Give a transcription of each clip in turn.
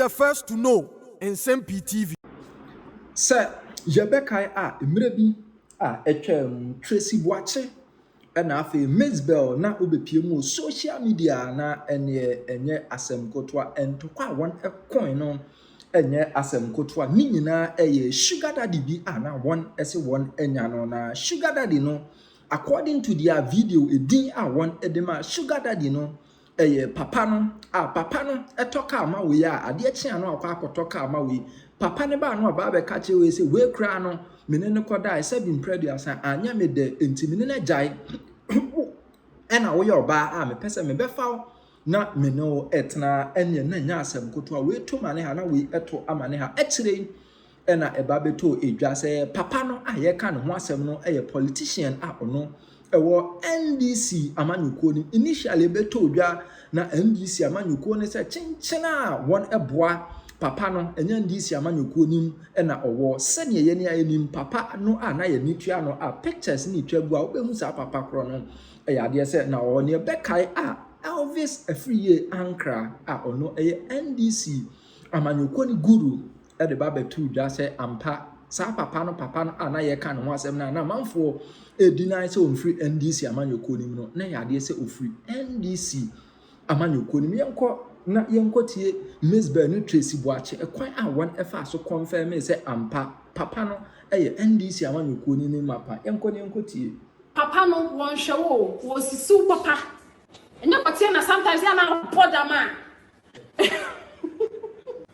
the first to know Nsem-Pii TV. Sir, Yebeka Mrebi Tracy Boakye na afi MzBel na obepie social media na enye asem kotwa entokwa won coin no enye asem kotwa ni nyina sugar daddy bi na won ese won enya no na sugar daddy no according to their video edin won edema sugar daddy no papa no papa no etoka ama we ade chia no akotoka ama we papa ne ba no ba be ka che we say we kra no mene ne koda e bi mpreduasa anya me de enti mene na jai ena wo yoba me pese me befa na mene o etna enye na nya asem koto a we to mane ha na we eto amane ha ekire ena eba beto edwa say papa no aye ka no ho asem no politician ono ewo NDC amanyuko ni initially beto odwa na NDC amanyuko ni se chinchina won eboa papa no enya NDC amanyuko nim na owo sene ye ne ayenim papa no na ye nitua no pictures ni twagu a obehu sa papa kro no ade se na o ne bekai Elvis Afriyie Ankrah ono NDC amanyuko ni guru de ba beto odwa se ampa sa papa no na ye ka no asem na manfo deny se on free NDC amanyuko nim no na ade se ofree NDC amanyuko nim yenko tie MzBel no Tracy Boakye ekwan won efa so confirm say ampa papa no NDC amanyuko ni mapa yenko tie papa no won hwe wo sisu papa enya kwatie na sometimes ya na poda man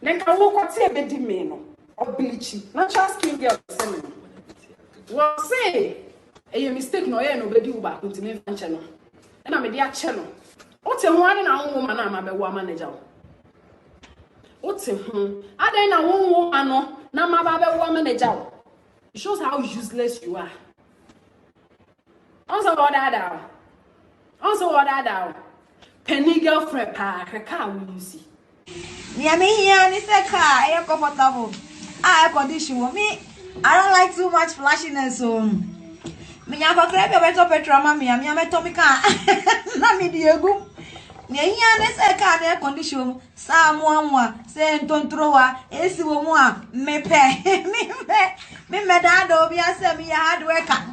nenka wo kwatie be di me no oblichi natural skin girl semi wo say mistake no no be di wo ba continue fanche no na me di a che no ote ho ade na wo ma na ma be wo manager ote ho ade na wo ano na ma ba be wo manager it shows how useless you are. Also what that penny girlfriend pa car will you see me here ni say car e comfortable air condition me I don't like too much flashiness so me nya for crave beto petrol ma me meto me car na me diegu ne here ni say car air condition sa mo say ntontrowa esi wo mu a me dad obi ase me hard worker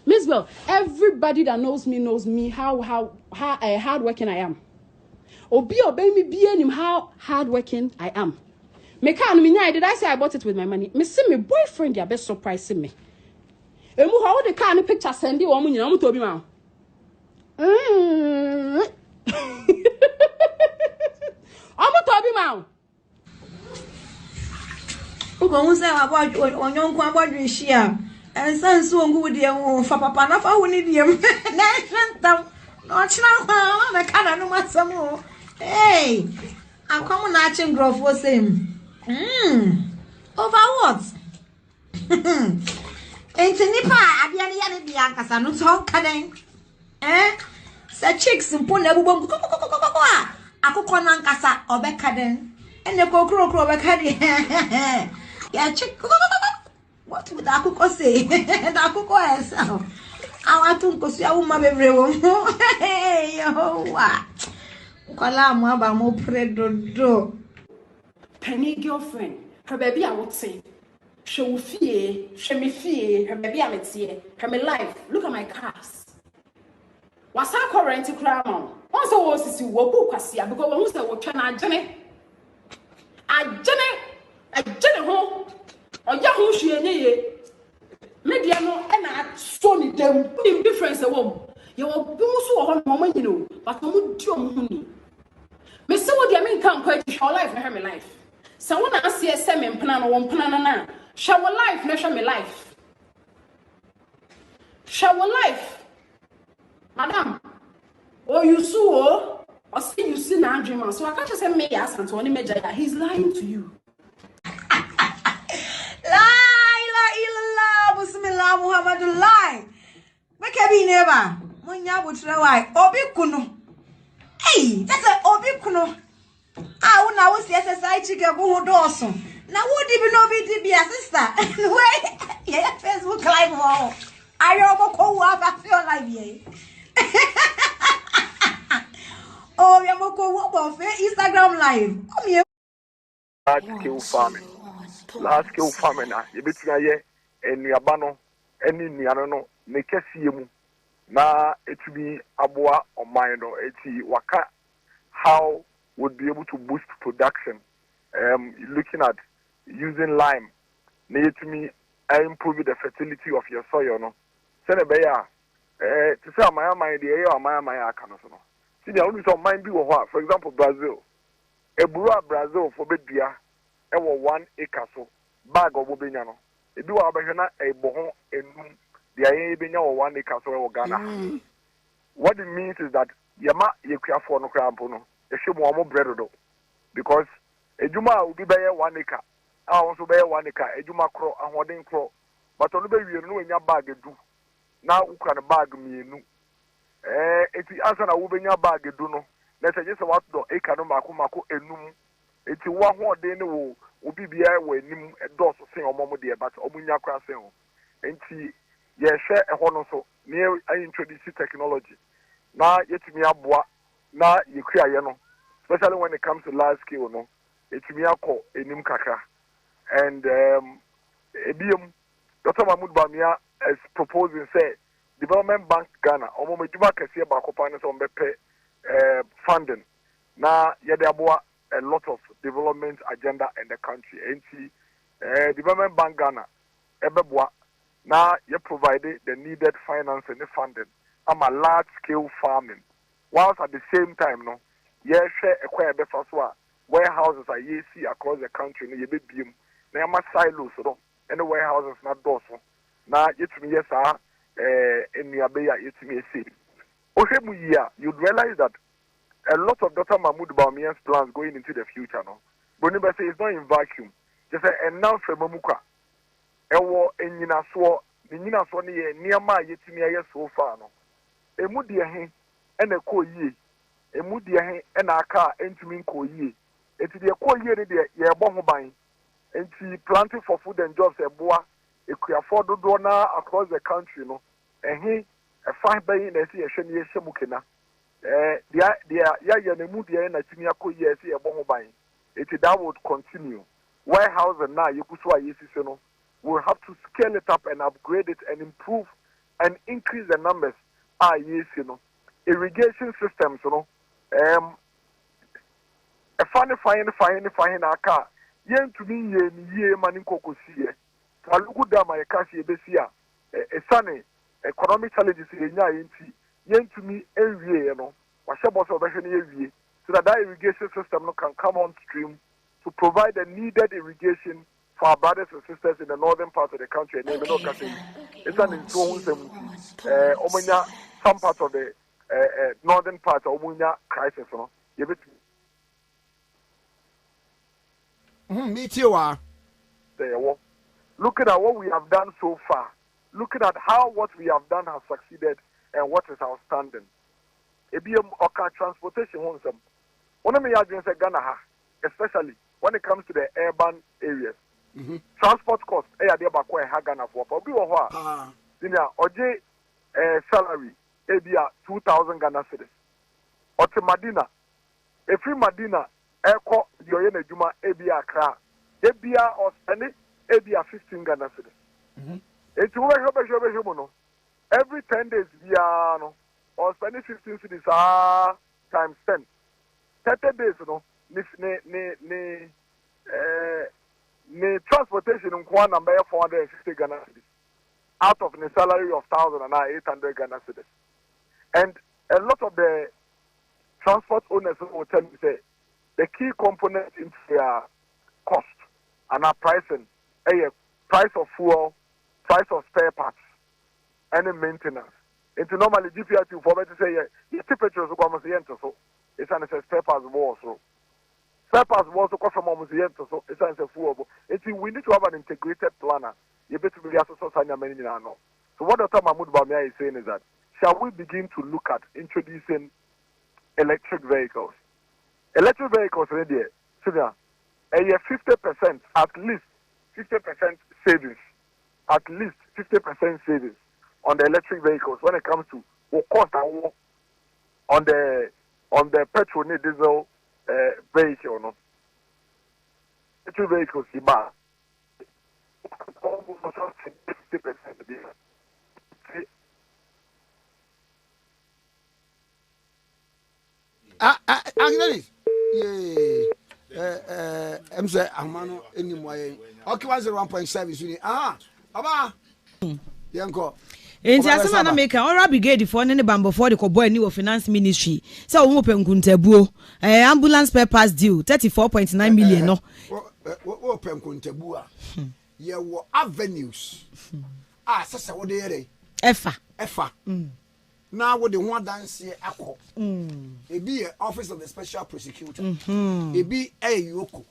MzBel, everybody that knows me how hardworking I am. Obi me be him how hardworking I am. Me can me nya did I say I bought it with my money? Me see me boyfriend ya best surprising me. Emu how the car no picture send you omo nyina mo to bi ma. Omo to bi ma. Ugo say about onyonko abodwe hia ensan so ngu de wo fa papa na fa wo ni de na hwentam no china kwa na kana no masamo hey akwamu na achi ngrofo same over what entinipa abia ne ya ne bia nkasa no to kaden Sh0cks mpo na bubom akukọ na nkasa obekaden ene kokro obekade ya chick what would akuko say da akuko esa awatu nkosu awuma bebrewo yo wa kwala mu aba mo predodo penny girlfriend her baby I would say show fear me fear her baby I'm here her my life look at my cars wasa current crime once was si wo bu kwasia because we say wo twa na ajene ho oya ho hwe nye media no e na so ni dem difference e wo ye wo bi so wo ho no mo nyino but mo di o mo ni me se wo dia me kan kwa ti show life na her me life se wo na ase se me mpana no wo mpana na show life na show me life show life madam you so or see you see na dream so I can't just say me yes and Tony Major he's lying to you. La bismillah Muhammadu lie. Make be never. Munya butre why? Obi kunu. Hey, that's a obi kunu. Una wo see exercise chike go ho doso. Na wo di bi no bi di bi sister. Wait. Yeah, Facebook live wo. Ayo mo ko wa fa feel live ye. Instagram live. Large scale farming. Large scale farming you between aye enuaba no eni nuano no ne kese mu na etumi aboa oman no eti waka how would be able to boost production looking at using lime na etumi improve the fertility of your soil no say na be ya to say amaya de amaya aka no so no see the only some mind bi wo ho for example Brazil eburu Brazil for bedua e wo 1 acre so bag of benya no ebi wa behwe na ebo ho enum de ayen benya wo 1 acre so e wo Ghana. What it means is that yama yekuafo no krampo no ehwe mo mo bread do because ejuma obi beye 1 acre a won beye 1 acre ejuma kro ahoden kro but onu be wie no enya bag edu na ukra na bag mienu eti asa na wo benya bag edu no na se je se what do acre no mako enum eti wo ahoden ne wo obi bia wo enim edoso sen omomo de but omunya kra sen ho enti ye hwe eho no so ne introduce technology na yetumi aboa na yekuaye no especially when it comes to large scale no etumi akọ enim kakra and ebiem Dr. Mahmoud Bamia is proposing say Development Bank Ghana omo meduma kase ba kopa ne so mbepe funding na yede aboa a lot of development agenda in the country enti Development Bank Ghana ebeboa na you provide the needed financing and funding a large scale farming whilst at the same time no you share a quite better warehouses are you see across the country no you be beam na yama silos no and the warehouses not doso na yetumi yes in yabeya yetumi see ohemu year you'd realize that a lot of Dr. Mahmoud Bawumia's plans going into the future no but never say it's not in vacuum just a now fremamuka ewo enyina so ne ye niama yetumi aye so far no emu de he ena ko yie emu de he ena aka entumi ko yie enti de ko yie ne de ye bo ho ban enti planting for food and jobs eboa ekuafo dodo na across the country no ehe e fine bay na se ye hwe ne ye hyemu kena ya ne mu de na tumi akoyie se ye bo ho ban enti that would continue warehouse na yekuso ayesise no we'll have to scale it up and upgrade it and improve and increase the numbers. Yes, you know, irrigation systems, you know, a fine aka. Yen to me ye manin kokosi. Falugu dama ye kasi besia. A sunny economic challenges yen to me every you know. Washabo so so that irrigation system can come on stream to provide the needed irrigation for our brothers and sisters in the northern part of the country. And it's an influence some part of the northern part of Omunya crisis. Me too. Looking at what we have done so far, looking at how what we have done has succeeded and what is outstanding. Transportation, one of me say Ghana, especially when it comes to the urban areas. Transport cost there back where Ghana for but we were oje salary 2,000 Ghana cedis or to Madina a free Madina eko yoyene juma Accra or spend 15 Ghana cedis it's no every 10 days no or spending 15 cedis times 10 30 days no the transportation in Kwan number 450 Ghana cedis out of the salary of 1,800 Ghana cedis. And a lot of the transport owners will tell me say the key component in their cost and our pricing, price of fuel, price of spare parts, and maintenance. Into normally GPRT for me to say your temperature is so it's an spare parts also. Spare parts also come from almost so it's a full. We need to have an integrated planner. You better be so many now. So what Dr. Mahmoud Bawumia is saying is that shall we begin to look at introducing electric vehicles? Electric vehicles already so there 50% at least 50% savings. At least 50% savings on the electric vehicles when it comes to what cost on on the petrol and diesel vehicle, no. Petrol vehicles, you buy almost 50%. Agnes. I'm saying, Amano, anyway. Okay, 1.7. Aba. Yanko. Enti asema na make ora brigade for ne bambo for the kobo ani of finance ministry. Say o open kuntabuo. Ambulance spare parts due 34.9 million no. Open kuntabuo. Ye wo avenues. Sasa wo de yere. Efa. Now what the one dance here akọ. It be office of the special prosecutor. It be yoko.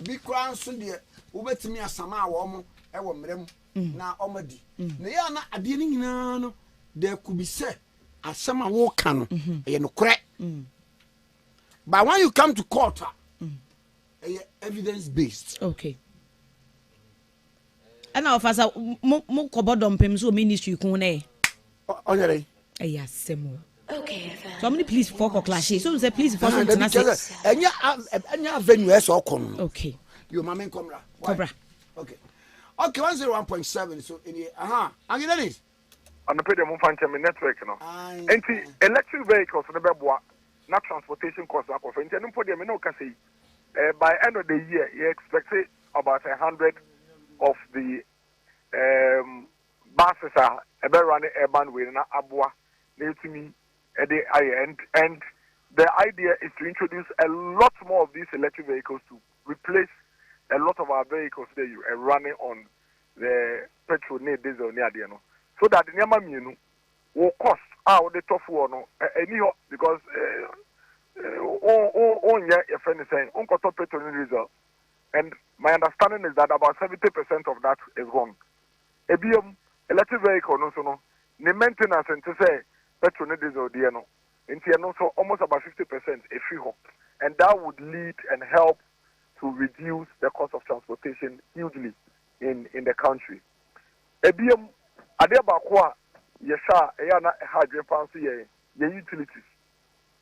Be crown so de obetimi asama wo mo e wo mrem na omadi. Na ya na ade ni nyina no there could be say asama wo ka no e no kore. But when you come to court evidence based. Okay. And now officer mo kobodom pem so ministry kun na e. Onyere. Yes, okay. So many police for clashes. So say please for something. Anya venue is all come. Okay. You mama Cobra. Okay. Okay, 101.7. So in the again this. On the pay the move network no. Enti electric vehicles no beboa na transportation cost na for enti no podium no can say by end of the year you expect about 100 of the buses are running urban way na abua. To me, and the idea is to introduce a lot more of these electric vehicles to replace a lot of our vehicles that you are running on the petrol, diesel, so that the Yamaminu will cost out the tough one, because your friend is saying, petrol and diesel. And my understanding is that about 70% of that is gone. Electric vehicle, no, the maintenance and to say, petrol and diesel, and so almost about 50% a free hop, and that would lead and help to reduce the cost of transportation hugely in the country. Ebium adebakwa yesha eyana hydrogen fancy ye utilities.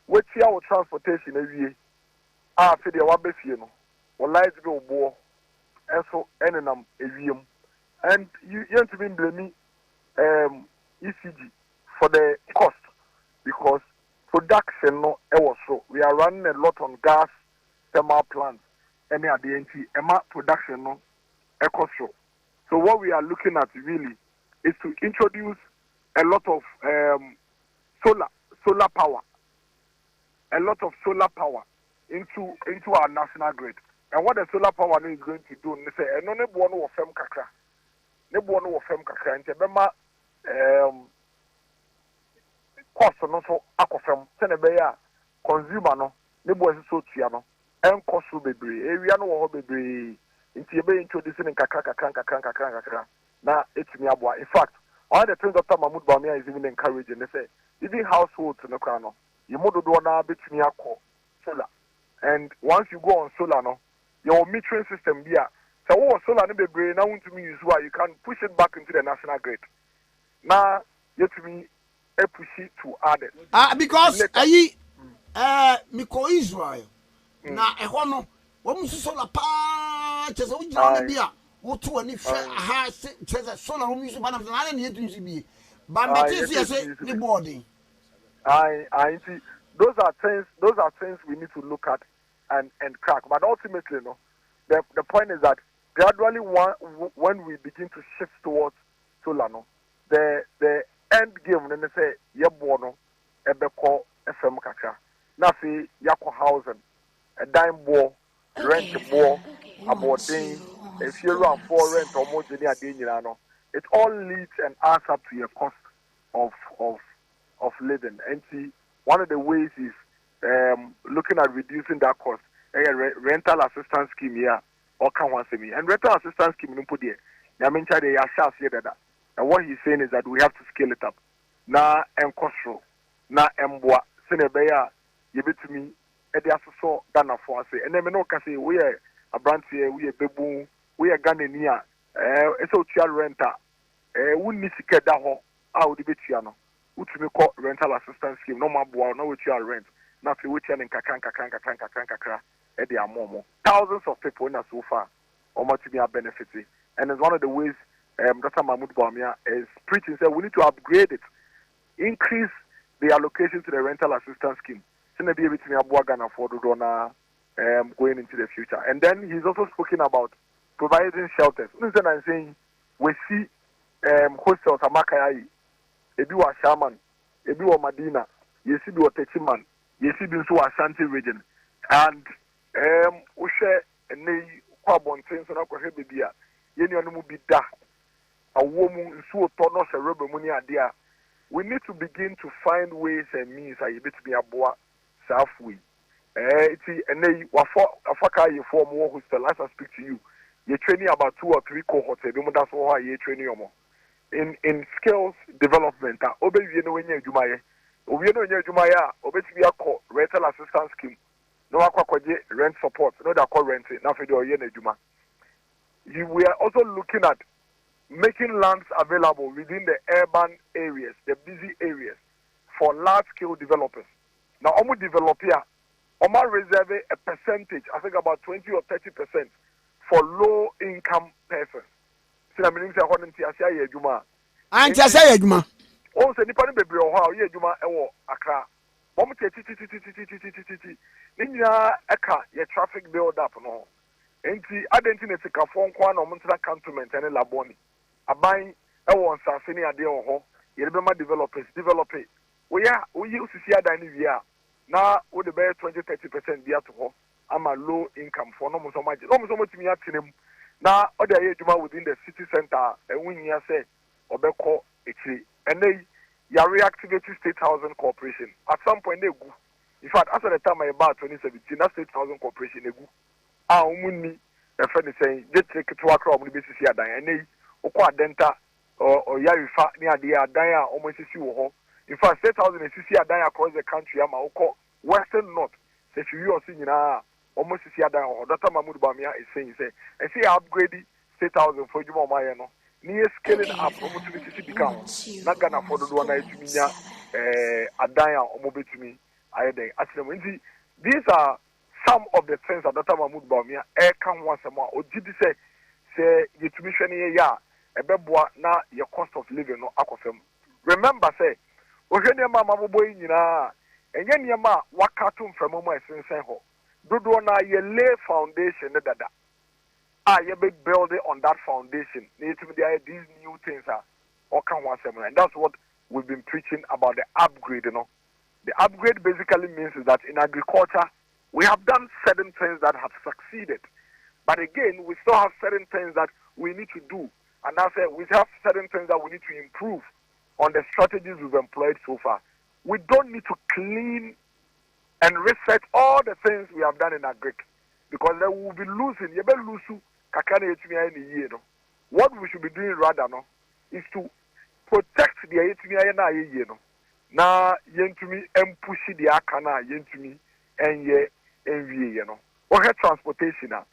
Which our transportation every for the wabefie no, or lights go bo, and so enenam evium, and you to be blaming ECG for the cost, because production no so we are running a lot on gas thermal plants and at the NT production no so. So what we are looking at really is to introduce a lot of solar power into our national grid. And what the solar power is going to do, they say, no one will firm kakra, and cost no so akofam senebeya consumer no ne bo so tua no enkoso bebre area no wo bebre nti ebe introducing kakra na etumi aboa. In fact, all the things Dr. Mahmoud Bawumia is even encouraging, they say even households no kra no you modo do na betumi akọ solar, and once you go on solar no your metering system bia so wo solar no bebre na want to use why you can push it back into the national grid na yetumi push it to add it. Because Miko Israel na ehono wo solar pa chese wo jina na bia wo to ani hwe aha chese solar wo use bana na na yetu bi ba meti say ni boarding. I see those are things we need to look at and crack, but ultimately no the point is that gradually when we begin to shift towards solar no the end game when they say yebono ebeko FM kakra na fi yako housing a dime bo rent bo abording if you run for rent or more jeni ade no it all leads and adds up to your cost of living. And see, one of the ways is looking at reducing that cost. Rental assistance scheme here or can one say me and rental assistance scheme no put there na mencha dey assess here that. And what he's saying is that we have to scale it up. Na enkosro, na emboa, senebeya, yebetumi, edi asoso dana for say. And then me no can say we are a branch here, we are bebu, we are Ghanaian. Eso child renter. We need to get that ho. How the betiano. Utumi call rental assistance scheme. No more boa, no child rent. na fi wuchi and kakra edi amomo. Thousands of people in so far to be benefiting. And it's one of the ways Dr. Mahmoud Bawumia is preaching, say we need to upgrade it, increase the allocation to the rental assistance scheme. So maybe everything Ghana for going into the future. And then he's also spoken about providing shelters. Listen, I'm saying we see hostels Amakayai, Ebi wa Shaman, Ebi wa Madina, Yesi wa Techiman, Yesi binsu wa Ashanti region. And Ushe ne kwa bonten so na kwa hebia. Yeni anu mu bi da. Awomu nsu otono se rebe mu ni ade a. We need to begin to find ways and means a bit to be aboa safely. Iti ene afaka ye form more hostel as I speak to you. You're training about 2 or 3 cohorts. That's why you're training more. In skills development, obe you know when you're jumaye. Obe you know when you're jumaye. Obe to be a rental assistance scheme. No akwaje rent support. No that call rent. Now for the year juma. We are also looking at making lands available within the urban areas, the busy areas, for large-scale developers. Now, almost develop here, Omar reserve a percentage, I think about 20 or 30%, for low-income persons. So, I'm going to say, I'm just saying, Juma. Also, the person be how ye Juma ewo Accra. Omo titi. Ninya eka ye traffic build up no. Enti adenti ne sika fon kwa na omo ntra cantonment ene laboni. Aban ewo nsase ne ade ho. Ye be ma developers develop it. We usisi adan ni wi a na wo de be 20-30% bia to ho. Ama low income for no mo so maji. No mo so motimi atenem. Na ode aye Juma within the city center enwunya say obeko echi. And you are reactivating State Housing Corporation. At some point, they go. In fact, after the time I bought 2017, that State Housing Corporation, they go. Umuni, a friend is saying, just take it to a crowd on the basis here, and they, Okwa Denta, or Yarifa, near the Adaya, almost see you. In fact, State Housing is see Adaya across the country, I'm Western North. Say, you are seeing, almost see Adaya, or Dr. Mahmoud Bawumia is saying, say, and see, upgrading State Housing for Juma Mayano. Near scaling up opportunity become not gonna afford the one to me Adaya or mobile to me. These are some of the things that Dr. Mahmoud Bawumia can once a more or did say you to me ya a beboa na your cost of living no aquafem. Remember say Ogenia Mama boy and Yama wakatum from Mama Senseho. Do na ye lay foundation dada. You be building on that foundation. These new things are all can once and that's what we've been preaching about the upgrade, The upgrade basically means is that in agriculture we have done certain things that have succeeded. But again, we still have certain things that we need to do. And that's it, we have certain things that we need to improve on the strategies we've employed so far. We don't need to clean and reset all the things we have done in agri. Because then we'll be losing. You better lose. What we should be doing rather is to protect the ATMI na na yentumi push the akana yentumi enye envie or transportation a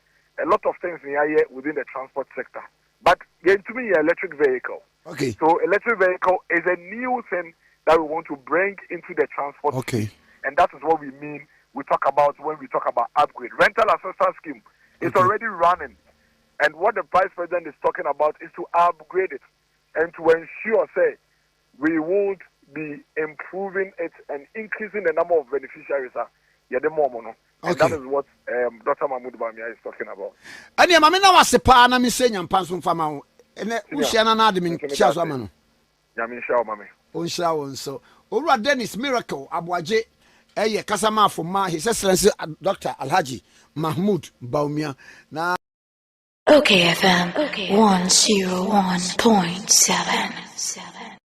lot of things in here within the transport sector, but yentumi electric vehicle. Okay, so electric vehicle is a new thing that we want to bring into the transport. Okay, scheme. And that is what we mean we talk about when we talk about upgrade. Rental assistance scheme is already running. And what the Vice President is talking about is to upgrade it and to ensure, say, we would be improving it and increasing the number of beneficiaries. And that is what Dr. Mahmoud Bawumia is talking about. And yeah, Mamma was a pan, I'm saying, and Pansum Fama, and Ushana Nadim, Chazamano. Yamin Shao, Mammy. Unshaw, so. Ora Dennis Miracle, Boakye, Kasama for Ma, His Excellency Dr. Alhaji Mahmoud Bawumia. Now, Okay, FM 101.7.